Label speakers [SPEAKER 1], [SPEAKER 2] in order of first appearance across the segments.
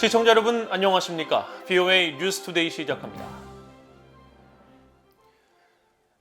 [SPEAKER 1] 시청자 여러분 안녕하십니까? VOA 뉴스투데이 시작합니다.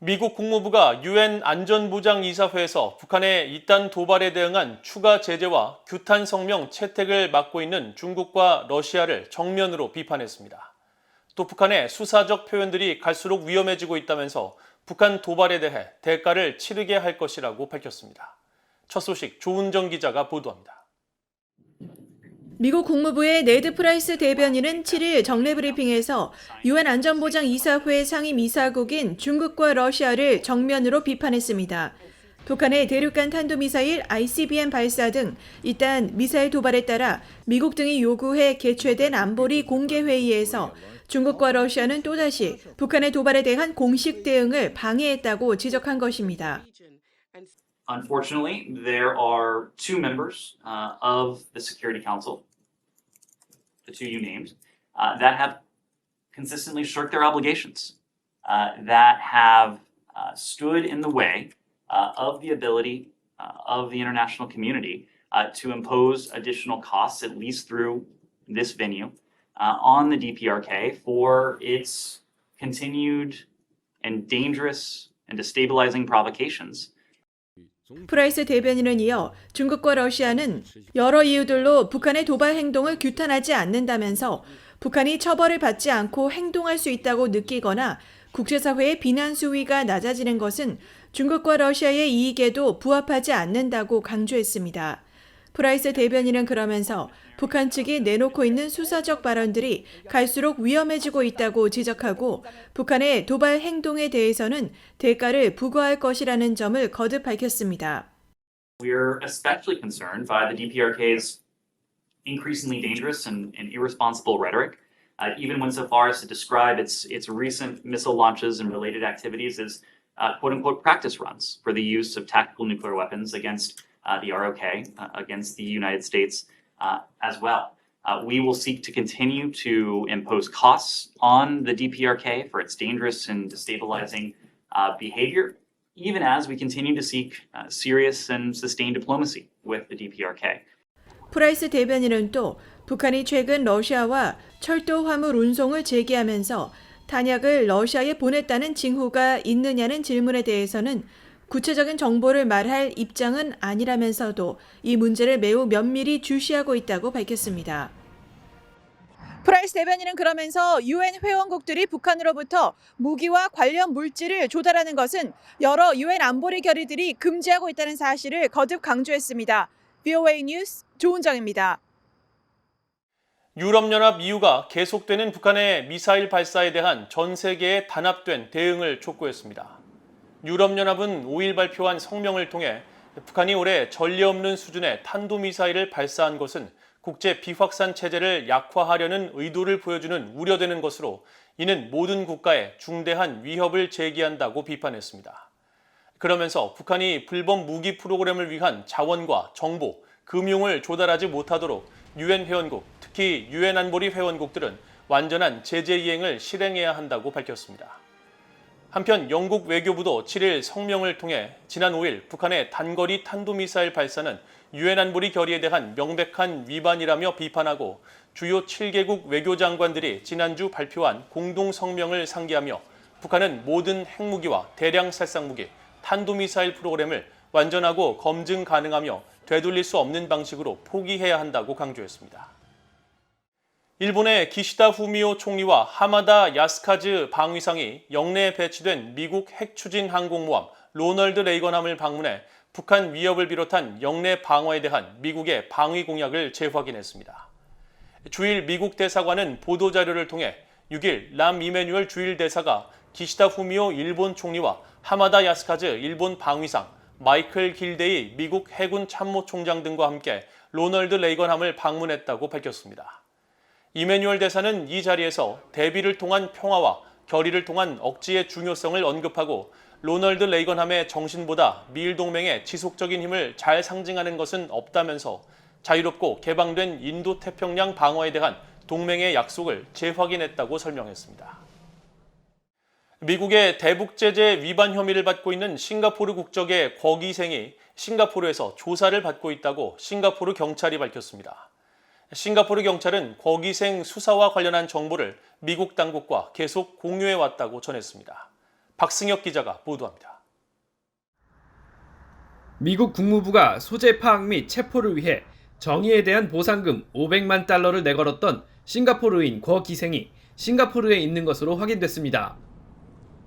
[SPEAKER 1] 미국 국무부가 유엔 안전보장이사회에서 북한의 이딴 도발에 대응한 추가 제재와 규탄 성명 채택을 맡고 있는 중국과 러시아를 정면으로 비판했습니다. 또 북한의 수사적 표현들이 갈수록 위험해지고 있다면서 북한 도발에 대해 대가를 치르게 할 것이라고 밝혔습니다. 첫 소식 조은정 기자가 보도합니다.
[SPEAKER 2] 미국 국무부의 네드 프라이스 대변인은 7일 정례 브리핑에서 유엔 안전보장이사회 상임이사국인 중국과 러시아를 정면으로 비판했습니다. 북한의 대륙간 탄도미사일 ICBM 발사 등 이딴 미사일 도발에 따라 미국 등이 요구해 개최된 안보리 공개회의에서 중국과 러시아는 또다시 북한의 도발에 대한 공식 대응을 방해했다고 지적한 것입니다.
[SPEAKER 3] Unfortunately, there are two members of the Security Council, the two you named, that have consistently shirked their obligations, that have stood in the way of the ability of the international community to impose additional costs, at least through this venue, on the DPRK for its continued and dangerous and destabilizing provocations.
[SPEAKER 2] 프라이스 대변인은 이어 중국과 러시아는 여러 이유들로 북한의 도발 행동을 규탄하지 않는다면서 북한이 처벌을 받지 않고 행동할 수 있다고 느끼거나 국제사회의 비난 수위가 낮아지는 것은 중국과 러시아의 이익에도 부합하지 않는다고 강조했습니다. 프라이스 대변인은 그러면서 북한 측이 내놓고 있는 수사적 발언들이 갈수록 위험해지고 있다고 지적하고 북한의 도발 행동에 대해서는 대가를 부과할 것이라는 점을 거듭 밝혔습니다.
[SPEAKER 3] We're especially concerned by the DPRK's increasingly dangerous and irresponsible rhetoric, even went so far as to describe its recent missile launches and related activities as quote-unquote practice runs for the use of tactical nuclear weapons against the ROK, against the United States as well. We will seek to continue to impose costs on the DPRK for its dangerous and destabilizing behavior, even as we continue to seek serious and sustained diplomacy with the DPRK.
[SPEAKER 2] 프라이스 대변인은 또 북한이 최근 러시아와 철도 화물 운송을 재개하면서 탄약을 러시아에 보냈다는 징후가 있느냐는 질문에 대해서는 구체적인 정보를 말할 입장은 아니라면서도 이 문제를 매우 면밀히 주시하고 있다고 밝혔습니다. 프라이스 대변인은 그러면서 유엔 회원국들이 북한으로부터 무기와 관련 물질을 조달하는 것은 여러 유엔 안보리 결의들이 금지하고 있다는 사실을 거듭 강조했습니다. VOA 뉴스 조은정입니다.
[SPEAKER 1] 유럽연합 EU가 계속되는 북한의 미사일 발사에 대한 전 세계의 단합된 대응을 촉구했습니다. 유럽연합은 5일 발표한 성명을 통해 북한이 올해 전례 없는 수준의 탄도미사일을 발사한 것은 국제 비확산 체제를 약화하려는 의도를 보여주는 우려되는 것으로 이는 모든 국가에 중대한 위협을 제기한다고 비판했습니다. 그러면서 북한이 불법 무기 프로그램을 위한 자원과 정보, 금융을 조달하지 못하도록 유엔 회원국, 특히 유엔 안보리 회원국들은 완전한 제재 이행을 실행해야 한다고 밝혔습니다. 한편 영국 외교부도 7일 성명을 통해 지난 5일 북한의 단거리 탄도미사일 발사는 유엔 안보리 결의에 대한 명백한 위반이라며 비판하고 주요 7개국 외교장관들이 지난주 발표한 공동 성명을 상기하며 북한은 모든 핵무기와 대량 살상무기, 탄도미사일 프로그램을 완전하고 검증 가능하며 되돌릴 수 없는 방식으로 포기해야 한다고 강조했습니다. 일본의 기시다 후미오 총리와 하마다 야스카즈 방위상이 영내에 배치된 미국 핵추진 항공모함 로널드 레이건함을 방문해 북한 위협을 비롯한 영내 방어에 대한 미국의 방위 공약을 재확인했습니다. 주일 미국 대사관은 보도자료를 통해 6일 람 이메뉴얼 주일 대사가 기시다 후미오 일본 총리와 하마다 야스카즈 일본 방위상, 마이클 길데이 미국 해군 참모총장 등과 함께 로널드 레이건함을 방문했다고 밝혔습니다. 이메뉴얼 대사는 이 자리에서 대비를 통한 평화와 결의를 통한 억지의 중요성을 언급하고 로널드 레이건함의 정신보다 미일 동맹의 지속적인 힘을 잘 상징하는 것은 없다면서 자유롭고 개방된 인도태평양 방어에 대한 동맹의 약속을 재확인했다고 설명했습니다. 미국의 대북제재 위반 혐의를 받고 있는 싱가포르 국적의 곽 이생이 싱가포르에서 조사를 받고 있다고 싱가포르 경찰이 밝혔습니다. 싱가포르 경찰은 거기생 수사와 관련한 정보를 미국 당국과 계속 공유해 왔다고 전했습니다. 박승혁 기자가 보도합니다.
[SPEAKER 4] 미국 국무부가 소재 파악 및 체포를 위해 정의에 대한 보상금 500만 달러를 내걸었던 싱가포르인 거 기생이 싱가포르에 있는 것으로 확인됐습니다.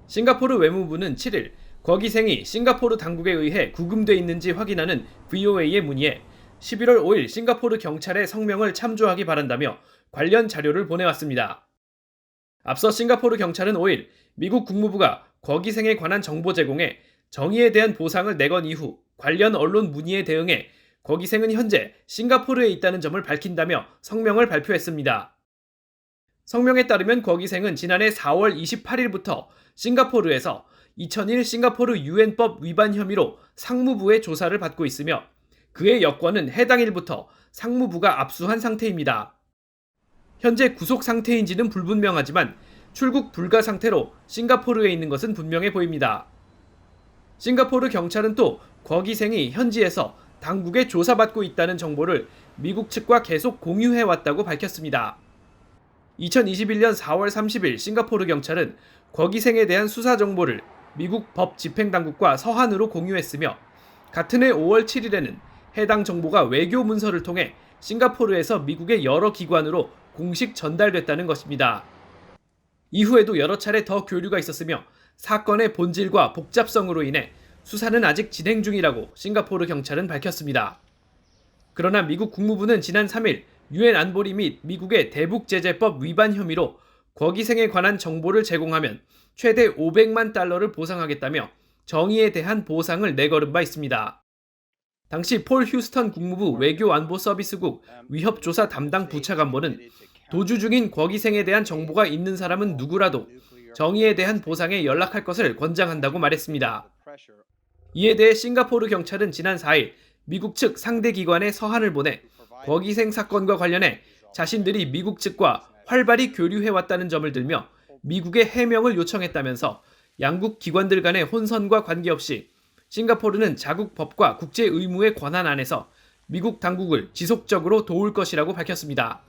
[SPEAKER 4] 싱가포르 외무부는 7일 거 기생이 싱가포르 당국에 의해 구금돼 있는지 확인하는 VOA의 문의에 11월 5일 싱가포르 경찰의 성명을 참조하기 바란다며 관련 자료를 보내왔습니다. 앞서 싱가포르 경찰은 5일 미국 국무부가 거 기생에 관한 정보 제공에 정의에 대한 보상을 내건 이후 관련 언론 문의에 대응해 거 기생은 현재 싱가포르에 있다는 점을 밝힌다며 성명을 발표했습니다. 성명에 따르면 거 기생은 지난해 4월 28일부터 싱가포르에서 2001 싱가포르 유엔법 위반 혐의로 상무부의 조사를 받고 있으며 그의 여권은 해당 일부터 상무부가 압수한 상태입니다. 현재 구속 상태인지는 불분명하지만 출국 불가 상태로 싱가포르에 있는 것은 분명해 보입니다. 싱가포르 경찰은 또 거 기생이 현지에서 당국에 조사받고 있다는 정보를 미국 측과 계속 공유해왔다고 밝혔습니다. 2021년 4월 30일 싱가포르 경찰은 거 기생에 대한 수사 정보를 미국 법 집행당국과 서한으로 공유했으며 같은 해 5월 7일에는 해당 정보가 외교 문서를 통해 싱가포르에서 미국의 여러 기관으로 공식 전달됐다는 것입니다. 이후에도 여러 차례 더 교류가 있었으며 사건의 본질과 복잡성으로 인해 수사는 아직 진행 중이라고 싱가포르 경찰은 밝혔습니다. 그러나 미국 국무부는 지난 3일 유엔 안보리 및 미국의 대북제재법 위반 혐의로 거 기생에 관한 정보를 제공하면 최대 500만 달러를 보상하겠다며 정의에 대한 보상을 내걸은 바 있습니다. 당시 폴 휴스턴 국무부 외교안보서비스국 위협조사 담당 부차관보는 도주 중인 거 기생에 대한 정보가 있는 사람은 누구라도 정의에 대한 보상에 연락할 것을 권장한다고 말했습니다. 이에 대해 싱가포르 경찰은 지난 4일 미국 측 상대 기관에 서한을 보내 거 기생 사건과 관련해 자신들이 미국 측과 활발히 교류해왔다는 점을 들며 미국의 해명을 요청했다면서 양국 기관들 간의 혼선과 관계없이 싱가포르는 자국 법과 국제 의무의 권한 안에서 미국 당국을 지속적으로 도울 것이라고 밝혔습니다.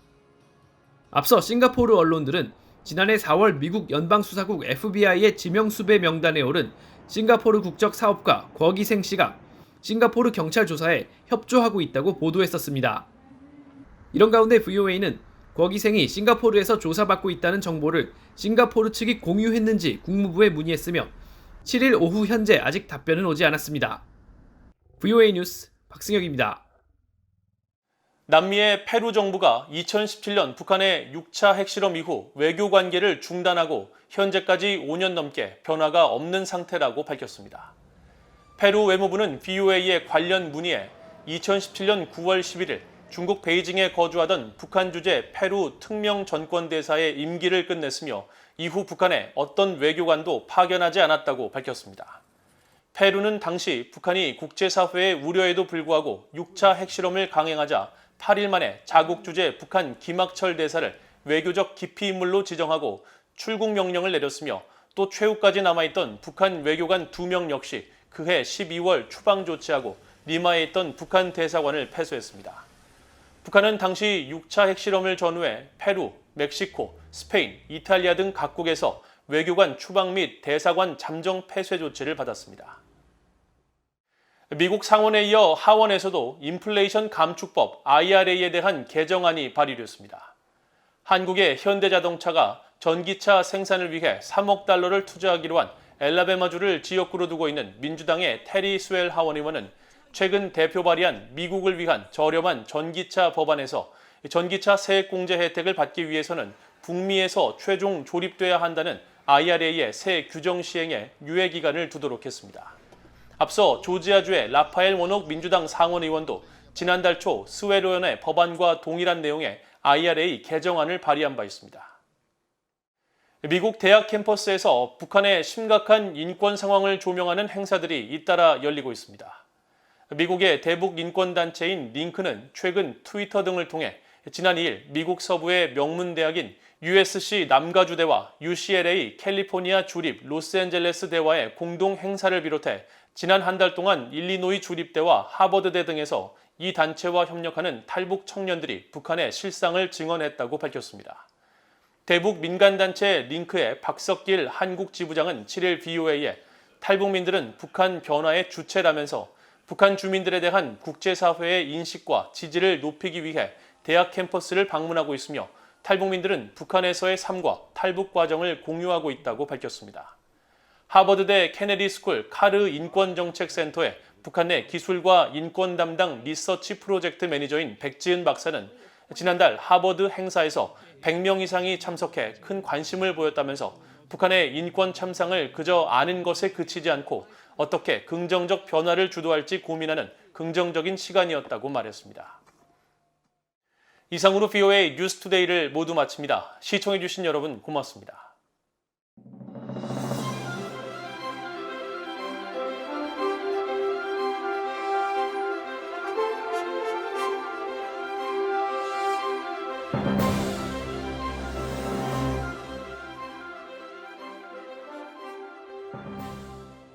[SPEAKER 4] 앞서 싱가포르 언론들은 지난해 4월 미국 연방수사국 FBI의 지명수배 명단에 오른 싱가포르 국적 사업가 거 기생 씨가 싱가포르 경찰 조사에 협조하고 있다고 보도했었습니다. 이런 가운데 VOA는 거 기생이 싱가포르에서 조사받고 있다는 정보를 싱가포르 측이 공유했는지 국무부에 문의했으며 7일 오후 현재 아직 답변은 오지 않았습니다. VOA 뉴스 박승혁입니다.
[SPEAKER 1] 남미의 페루 정부가 2017년 북한의 6차 핵실험 이후 외교 관계를 중단하고 현재까지 5년 넘게 변화가 없는 상태라고 밝혔습니다. 페루 외무부는 VOA의 관련 문의에 2017년 9월 11일 중국 베이징에 거주하던 북한 주재 페루 특명 전권대사의 임기를 끝냈으며 이후 북한에 어떤 외교관도 파견하지 않았다고 밝혔습니다. 페루는 당시 북한이 국제사회의 우려에도 불구하고 6차 핵실험을 강행하자 8일 만에 자국 주재 북한 김학철 대사를 외교적 기피 인물로 지정하고 출국 명령을 내렸으며 또 최후까지 남아있던 북한 외교관 2명 역시 그해 12월 추방 조치하고 리마에 있던 북한 대사관을 폐쇄했습니다. 북한은 당시 6차 핵실험을 전후해 페루, 멕시코, 스페인, 이탈리아 등 각국에서 외교관 추방 및 대사관 잠정 폐쇄 조치를 받았습니다. 미국 상원에 이어 하원에서도 인플레이션 감축법 IRA에 대한 개정안이 발의됐습니다. 한국의 현대자동차가 전기차 생산을 위해 3억 달러를 투자하기로 한 엘라베마주를 지역구로 두고 있는 민주당의 테리 스웰 하원의원은 최근 대표 발의한 미국을 위한 저렴한 전기차 법안에서 전기차 세액공제 혜택을 받기 위해서는 북미에서 최종 조립돼야 한다는 IRA의 새 규정 시행에 유예 기간을 두도록 했습니다. 앞서 조지아주의 라파엘 워녹 민주당 상원의원도 지난달 초 스웰 의원의 법안과 동일한 내용의 IRA 개정안을 발의한 바 있습니다. 미국 대학 캠퍼스에서 북한의 심각한 인권 상황을 조명하는 행사들이 잇따라 열리고 있습니다. 미국의 대북 인권단체인 링크는 최근 트위터 등을 통해 지난 2일 미국 서부의 명문대학인 USC 남가주대와 UCLA 캘리포니아 주립 로스앤젤레스 대와의 공동 행사를 비롯해 지난 한 달 동안 일리노이 주립대와 하버드대 등에서 이 단체와 협력하는 탈북 청년들이 북한의 실상을 증언했다고 밝혔습니다. 대북 민간단체 링크의 박석길 한국지부장은 7일 BOA에 탈북민들은 북한 변화의 주체라면서 북한 주민들에 대한 국제사회의 인식과 지지를 높이기 위해 대학 캠퍼스를 방문하고 있으며 탈북민들은 북한에서의 삶과 탈북 과정을 공유하고 있다고 밝혔습니다. 하버드대 케네디 스쿨 카르 인권정책센터의 북한 내 기술과 인권 담당 리서치 프로젝트 매니저인 백지은 박사는 지난달 하버드 행사에서 100명 이상이 참석해 큰 관심을 보였다면서 북한의 인권 참상을 그저 아는 것에 그치지 않고 어떻게 긍정적 변화를 주도할지 고민하는 긍정적인 시간이었다고 말했습니다. 이상으로 BOA 뉴스투데이를 모두 마칩니다. 시청해주신 여러분 고맙습니다.